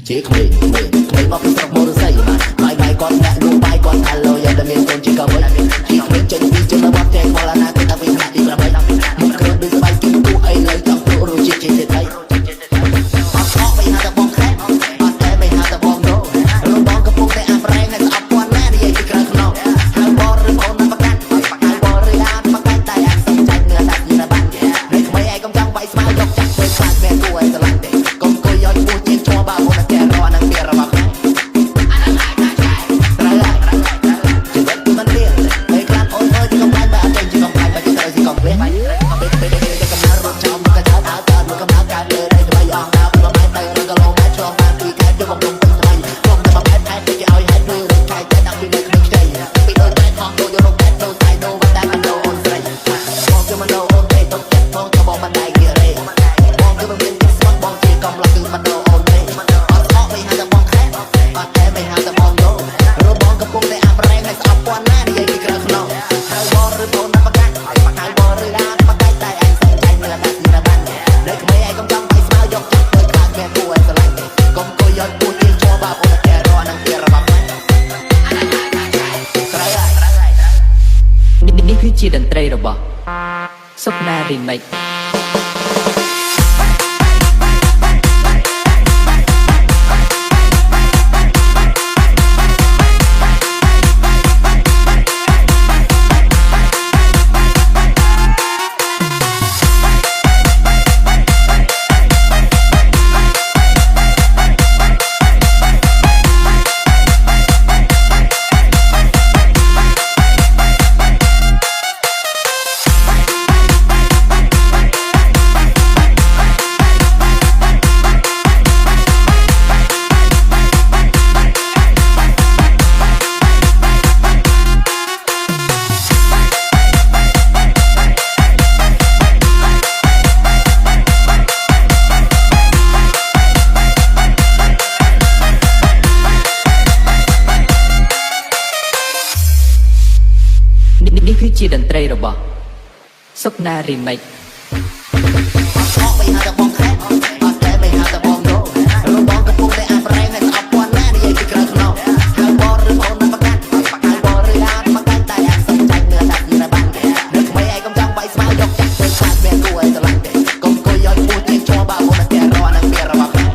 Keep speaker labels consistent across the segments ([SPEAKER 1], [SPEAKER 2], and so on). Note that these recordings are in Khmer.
[SPEAKER 1] ជាក្មេងមកពីស្រុកមរស័យបាយគាត់អ្នកលូបាយគាត់ថាលោយ៉ាងដែលមានកូនជាកវិជាក្មេងចេញពីជនបទតែខ្វល់អនាគតតែពីថ្នាក់ទី8មុខគ្រឿងដូចស្បែកគីគូអីនៅចង់ព្រោះរសជាតិជាសេដ្ឋីអត់ខកបីហៅតែបងខែអត់តែបីហៅតែបងដោរំបងកំពុងតែអាប់រែងនៅស្អប់ពាន់ណានិយាយពីក្រៅខ្នងហៅបងឬបងណាប្រកាសហៅបងឬអាប្រកាសតែអាចសុំចាច់នៅតែពីណាបាននៅក្មេងឯងកុំចង់វាយស្មាយកចាក់ធ្វើខ្លាចមែនគួរឲ្យស្រឡាញ់ទេកុំគួយយកឈ្មោះជាជាប់បាមុនតែរកនឹងពីរបស់ខ្លួនជាតន្ត្រីរបស់សុខណា Remix នេះគឺជាតន្ត្រីរបស់សុខណា Remix អត់បីហៅតែបងខែអត់តែបីហៅតែបងដោរំបងកំពុងតែអាប់រែងនៅស្អប់ពាន់ណានិយាយពីក្រៅខ្នងហៅបងឬបងណាប្រកាសហៅបងឬអាប្រកាសតែអាចសុំចាច់នៅតែពីណាបាននៅក្មេងឯងកុំចង់វាយស្មាយកចាក់ធ្វើខ្លាចមែនគួរឲ្យស្រឡាញ់ទេកុំគួយយកឈ្មោះជាជាប់បាមុនតែរកនឹងពីរបស់ខ្លួន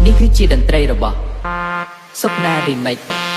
[SPEAKER 1] នេះគឺជាតន្ត្រីរបស់សុខណា Remix